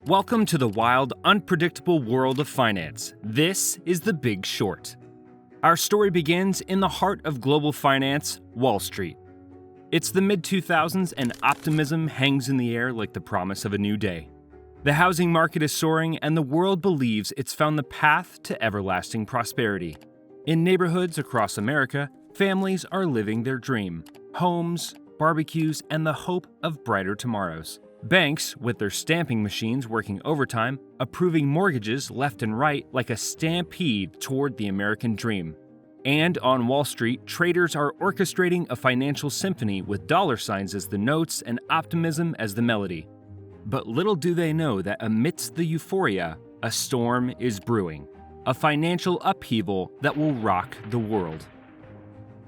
Welcome to the wild, unpredictable world of finance. This is The Big Short. Our story begins in the heart of global finance, Wall Street. It's the mid-2000s and optimism hangs in the air like the promise of a new day. The housing market is soaring and the world believes it's found the path to everlasting prosperity. In neighborhoods across America, families are living their dream: homes, barbecues, and the hope of brighter tomorrows. Banks, with their stamping machines working overtime, approving mortgages left and right like a stampede toward the American dream. And on Wall Street, traders are orchestrating a financial symphony with dollar signs as the notes and optimism as the melody. But little do they know that amidst the euphoria, a storm is brewing, a financial upheaval that will rock the world.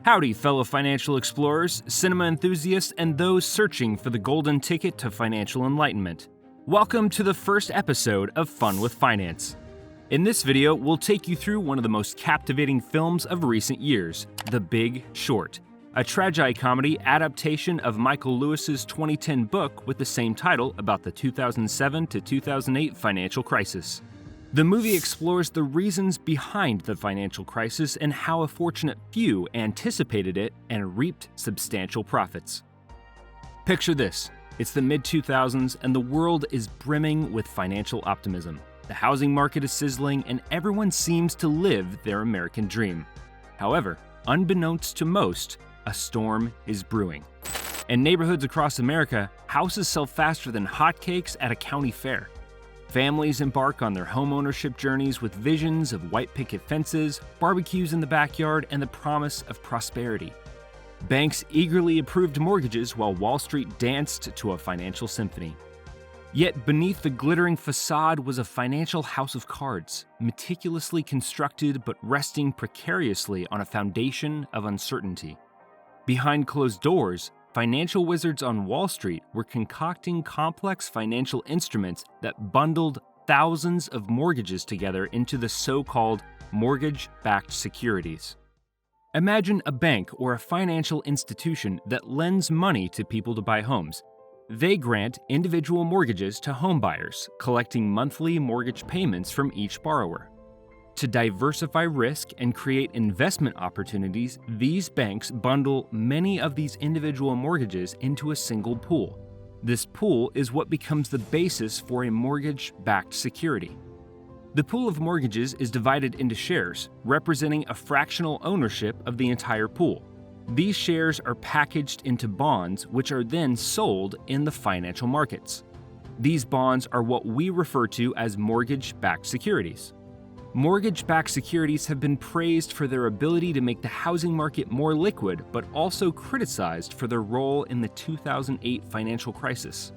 Howdy, fellow financial explorers, cinema enthusiasts, and those searching for the golden ticket to financial enlightenment. Welcome to the first episode of Fun with Finance. In this video, we'll take you through one of the most captivating films of recent years, The Big Short, a tragi-comedy adaptation of Michael Lewis's 2010 book with the same title about the 2007 to 2008 financial crisis. The movie explores the reasons behind the financial crisis and how a fortunate few anticipated it and reaped substantial profits. Picture this: it's the mid-2000s and the world is brimming with financial optimism. The housing market is sizzling and everyone seems to live their American dream. However, unbeknownst to most, a storm is brewing. In neighborhoods across America, houses sell faster than hotcakes at a county fair. Families embark on their homeownership journeys with visions of white picket fences, barbecues in the backyard, and the promise of prosperity. Banks eagerly approved mortgages while Wall Street danced to a financial symphony. Yet beneath the glittering facade was a financial house of cards, meticulously constructed but resting precariously on a foundation of uncertainty. Behind closed doors, financial wizards on Wall Street were concocting complex financial instruments that bundled thousands of mortgages together into the so-called mortgage-backed securities. Imagine a bank or a financial institution that lends money to people to buy homes. They grant individual mortgages to home buyers, collecting monthly mortgage payments from each borrower. To diversify risk and create investment opportunities, these banks bundle many of these individual mortgages into a single pool. This pool is what becomes the basis for a mortgage-backed security. The pool of mortgages is divided into shares, representing a fractional ownership of the entire pool. These shares are packaged into bonds, which are then sold in the financial markets. These bonds are what we refer to as mortgage-backed securities. Mortgage-backed securities have been praised for their ability to make the housing market more liquid, but also criticized for their role in the 2008 financial crisis.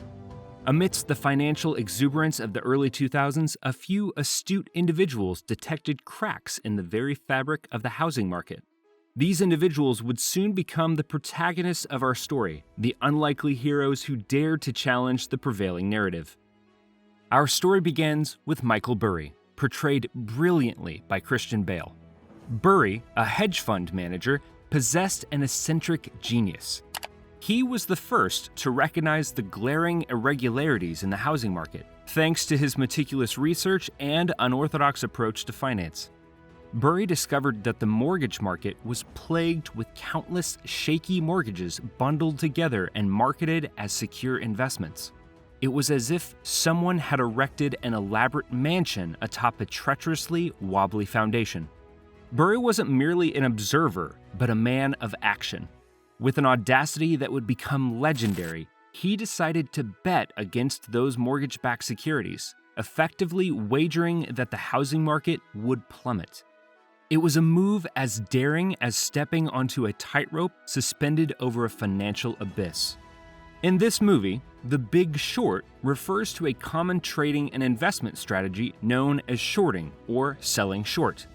Amidst the financial exuberance of the early 2000s, a few astute individuals detected cracks in the very fabric of the housing market. These individuals would soon become the protagonists of our story, the unlikely heroes who dared to challenge the prevailing narrative. Our story begins with Michael Burry, portrayed brilliantly by Christian Bale. Burry, a hedge fund manager, possessed an eccentric genius. He was the first to recognize the glaring irregularities in the housing market, thanks to his meticulous research and unorthodox approach to finance. Burry discovered that the mortgage market was plagued with countless shaky mortgages bundled together and marketed as secure investments. It was as if someone had erected an elaborate mansion atop a treacherously wobbly foundation. Burry wasn't merely an observer, but a man of action. With an audacity that would become legendary, he decided to bet against those mortgage-backed securities, effectively wagering that the housing market would plummet. It was a move as daring as stepping onto a tightrope suspended over a financial abyss. In this movie, The Big Short refers to a common trading and investment strategy known as shorting or selling short.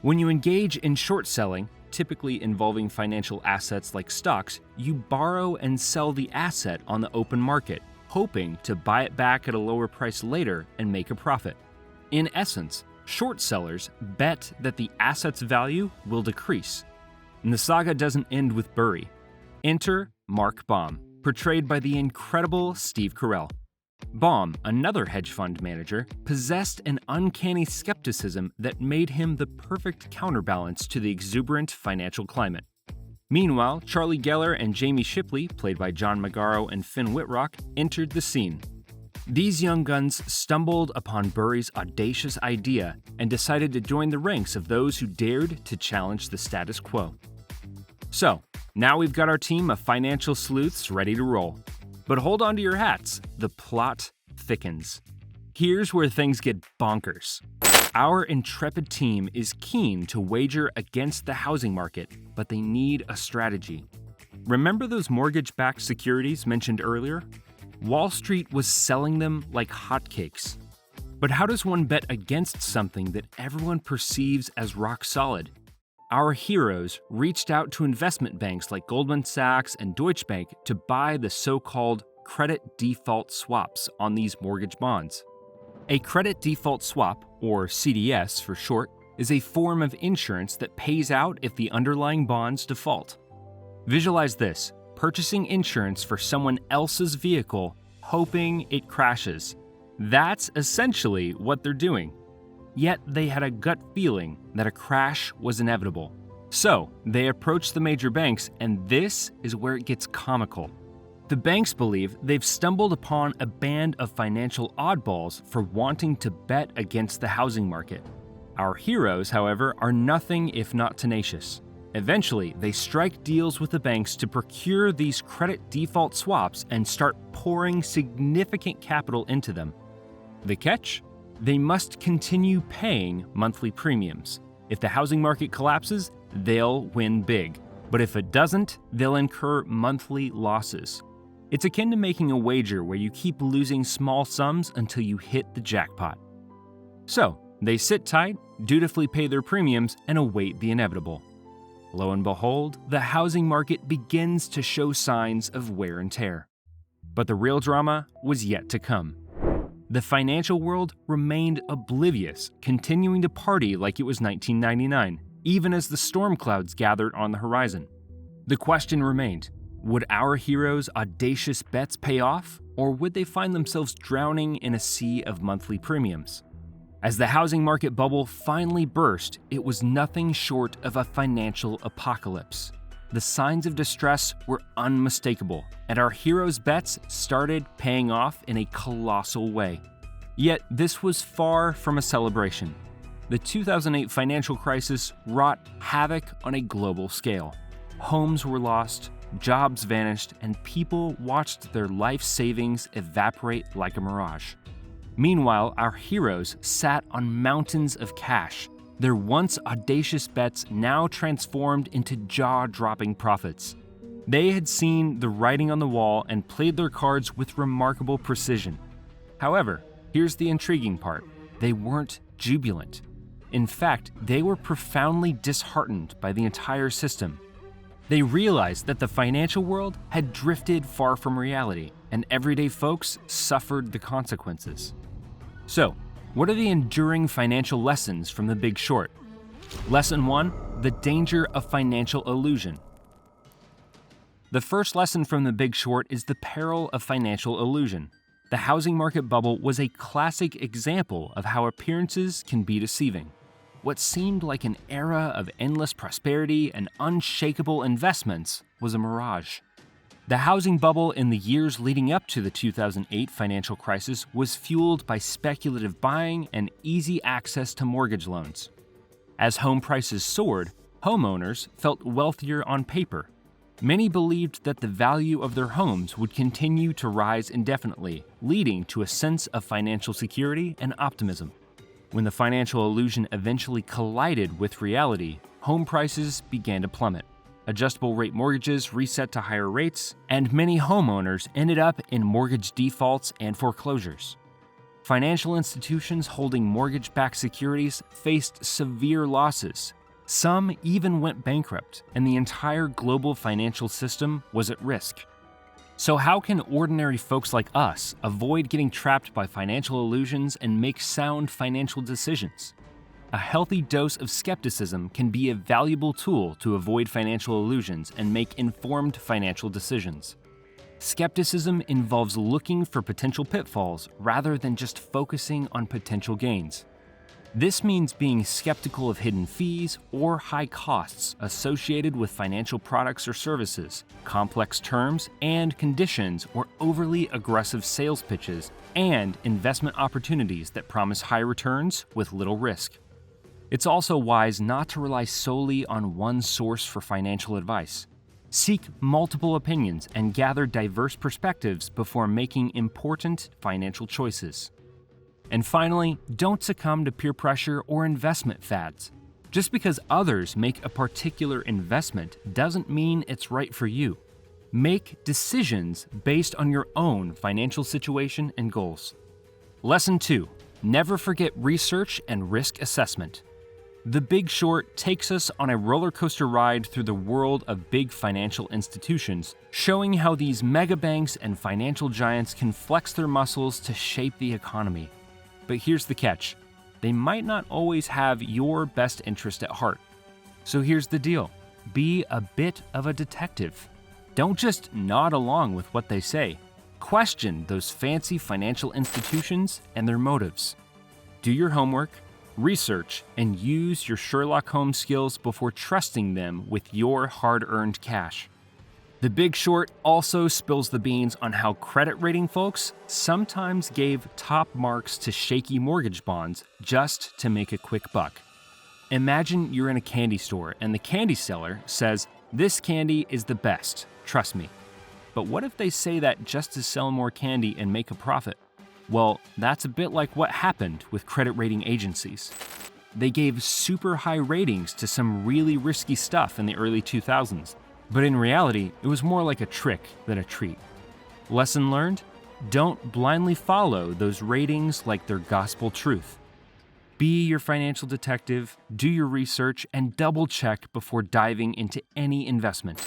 When you engage in short selling, typically involving financial assets like stocks, you borrow and sell the asset on the open market, hoping to buy it back at a lower price later and make a profit. In essence, short sellers bet that the asset's value will decrease. And the saga doesn't end with Burry. Enter Mark Baum, portrayed by the incredible Steve Carell. Baum, another hedge fund manager, possessed an uncanny skepticism that made him the perfect counterbalance to the exuberant financial climate. Meanwhile, Charlie Geller and Jamie Shipley, played by John Magaro and Finn Whitrock, entered the scene. These young guns stumbled upon Burry's audacious idea and decided to join the ranks of those who dared to challenge the status quo. So, now we've got our team of financial sleuths ready to roll. But hold on to your hats, the plot thickens. Here's where things get bonkers. Our intrepid team is keen to wager against the housing market, but they need a strategy. Remember those mortgage-backed securities mentioned earlier? Wall Street was selling them like hotcakes. But how does one bet against something that everyone perceives as rock solid? Our heroes reached out to investment banks like Goldman Sachs and Deutsche Bank to buy the so-called credit default swaps on these mortgage bonds. A credit default swap, or CDS for short, is a form of insurance that pays out if the underlying bonds default. Visualize this: purchasing insurance for someone else's vehicle, hoping it crashes. That's essentially what they're doing. Yet they had a gut feeling that a crash was inevitable. So they approached the major banks, and this is where it gets comical. The banks believe they've stumbled upon a band of financial oddballs for wanting to bet against the housing market. Our heroes, however, are nothing if not tenacious. Eventually, they strike deals with the banks to procure these credit default swaps and start pouring significant capital into them. The catch? They must continue paying monthly premiums. If the housing market collapses, they'll win big. But if it doesn't, they'll incur monthly losses. It's akin to making a wager where you keep losing small sums until you hit the jackpot. So, they sit tight, dutifully pay their premiums, and await the inevitable. Lo and behold, the housing market begins to show signs of wear and tear. But the real drama was yet to come. The financial world remained oblivious, continuing to party like it was 1999, even as the storm clouds gathered on the horizon. The question remained, would our heroes' audacious bets pay off, or would they find themselves drowning in a sea of monthly premiums? As the housing market bubble finally burst, it was nothing short of a financial apocalypse. The signs of distress were unmistakable, and our heroes' bets started paying off in a colossal way. Yet this was far from a celebration. The 2008 financial crisis wrought havoc on a global scale. Homes were lost, jobs vanished, and people watched their life savings evaporate like a mirage. Meanwhile, our heroes sat on mountains of cash, their once audacious bets now transformed into jaw-dropping profits. They had seen the writing on the wall and played their cards with remarkable precision. However, here's the intriguing part: they weren't jubilant. In fact, they were profoundly disheartened by the entire system. They realized that the financial world had drifted far from reality, and everyday folks suffered the consequences. So, what are the enduring financial lessons from The Big Short? Lesson 1: the danger of financial illusion. The first lesson from The Big Short is the peril of financial illusion. The housing market bubble was a classic example of how appearances can be deceiving. What seemed like an era of endless prosperity and unshakable investments was a mirage. The housing bubble in the years leading up to the 2008 financial crisis was fueled by speculative buying and easy access to mortgage loans. As home prices soared, homeowners felt wealthier on paper. Many believed that the value of their homes would continue to rise indefinitely, leading to a sense of financial security and optimism. When the financial illusion eventually collided with reality, home prices began to plummet. Adjustable rate mortgages reset to higher rates, and many homeowners ended up in mortgage defaults and foreclosures. Financial institutions holding mortgage-backed securities faced severe losses. Some even went bankrupt, and the entire global financial system was at risk. So how can ordinary folks like us avoid getting trapped by financial illusions and make sound financial decisions? A healthy dose of skepticism can be a valuable tool to avoid financial illusions and make informed financial decisions. Skepticism involves looking for potential pitfalls rather than just focusing on potential gains. This means being skeptical of hidden fees or high costs associated with financial products or services, complex terms and conditions, or overly aggressive sales pitches, and investment opportunities that promise high returns with little risk. It's also wise not to rely solely on one source for financial advice. Seek multiple opinions and gather diverse perspectives before making important financial choices. And finally, don't succumb to peer pressure or investment fads. Just because others make a particular investment doesn't mean it's right for you. Make decisions based on your own financial situation and goals. Lesson 2. Never forget research and risk assessment. The Big Short takes us on a roller coaster ride through the world of big financial institutions, showing how these mega banks and financial giants can flex their muscles to shape the economy. But here's the catch. They might not always have your best interest at heart. So here's the deal. Be a bit of a detective. Don't just nod along with what they say. Question those fancy financial institutions and their motives. Do your homework, research, and use your Sherlock Holmes skills before trusting them with your hard-earned cash. The Big Short also spills the beans on how credit rating folks sometimes gave top marks to shaky mortgage bonds just to make a quick buck. Imagine you're in a candy store and the candy seller says, "This candy is the best, trust me." But what if they say that just to sell more candy and make a profit? Well, that's a bit like what happened with credit rating agencies. They gave super high ratings to some really risky stuff in the early 2000s. But in reality, it was more like a trick than a treat. Lesson learned? Don't blindly follow those ratings like they're gospel truth. Be your financial detective, do your research, and double check before diving into any investment.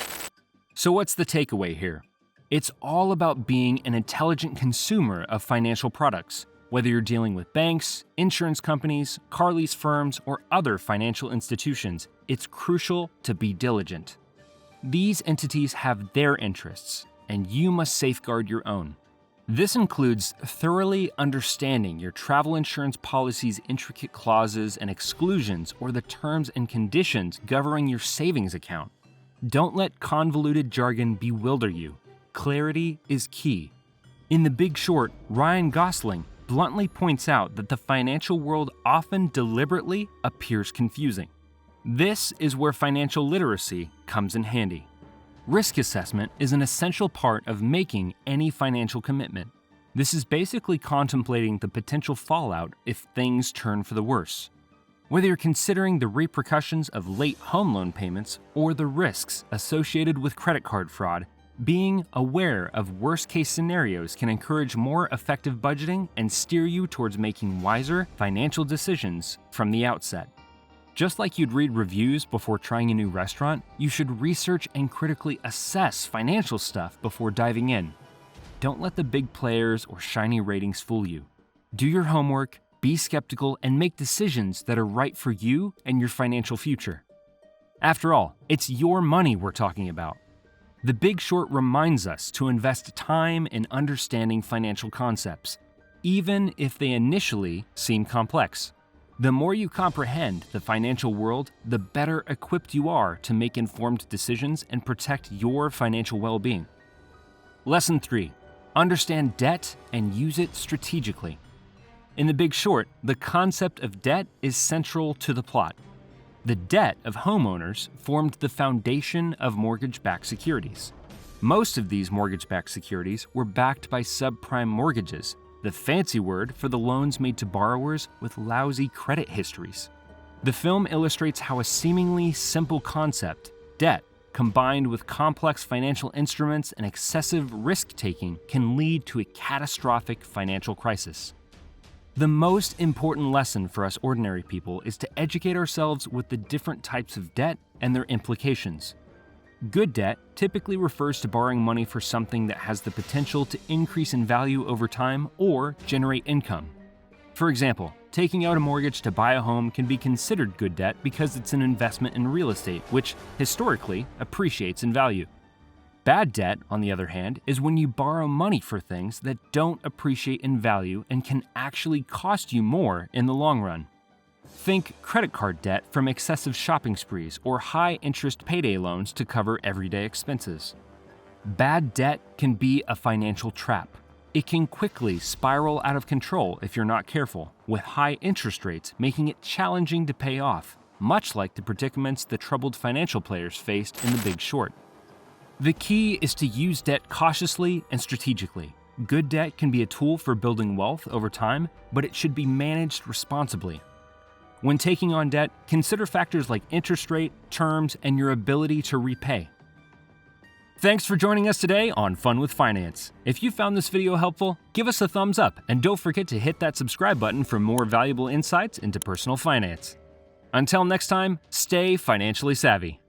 So what's the takeaway here? It's all about being an intelligent consumer of financial products. Whether you're dealing with banks, insurance companies, car lease firms, or other financial institutions, it's crucial to be diligent. These entities have their interests, and you must safeguard your own. This includes thoroughly understanding your travel insurance policy's intricate clauses and exclusions or the terms and conditions governing your savings account. Don't let convoluted jargon bewilder you. Clarity is key. In The Big Short, Ryan Gosling bluntly points out that the financial world often deliberately appears confusing. This is where financial literacy comes in handy. Risk assessment is an essential part of making any financial commitment. This is basically contemplating the potential fallout if things turn for the worse. Whether you're considering the repercussions of late home loan payments or the risks associated with credit card fraud, being aware of worst-case scenarios can encourage more effective budgeting and steer you towards making wiser financial decisions from the outset. Just like you'd read reviews before trying a new restaurant, you should research and critically assess financial stuff before diving in. Don't let the big players or shiny ratings fool you. Do your homework, be skeptical, and make decisions that are right for you and your financial future. After all, it's your money we're talking about. The Big Short reminds us to invest time in understanding financial concepts, even if they initially seem complex. The more you comprehend the financial world, the better equipped you are to make informed decisions and protect your financial well-being. Lesson 3. Understand debt and use it strategically. In The Big Short, the concept of debt is central to the plot. The debt of homeowners formed the foundation of mortgage-backed securities. Most of these mortgage-backed securities were backed by subprime mortgages, the fancy word for the loans made to borrowers with lousy credit histories. The film illustrates how a seemingly simple concept, debt, combined with complex financial instruments and excessive risk-taking, can lead to a catastrophic financial crisis. The most important lesson for us ordinary people is to educate ourselves with the different types of debt and their implications. Good debt typically refers to borrowing money for something that has the potential to increase in value over time or generate income. For example, taking out a mortgage to buy a home can be considered good debt because it's an investment in real estate, which historically appreciates in value. Bad debt, on the other hand, is when you borrow money for things that don't appreciate in value and can actually cost you more in the long run. Think credit card debt from excessive shopping sprees or high-interest payday loans to cover everyday expenses. Bad debt can be a financial trap. It can quickly spiral out of control if you're not careful, with high interest rates making it challenging to pay off, much like the predicaments the troubled financial players faced in The Big Short. The key is to use debt cautiously and strategically. Good debt can be a tool for building wealth over time, but it should be managed responsibly. When taking on debt, consider factors like interest rate, terms, and your ability to repay. Thanks for joining us today on Fun with Finance. If you found this video helpful, give us a thumbs up and don't forget to hit that subscribe button for more valuable insights into personal finance. Until next time, stay financially savvy.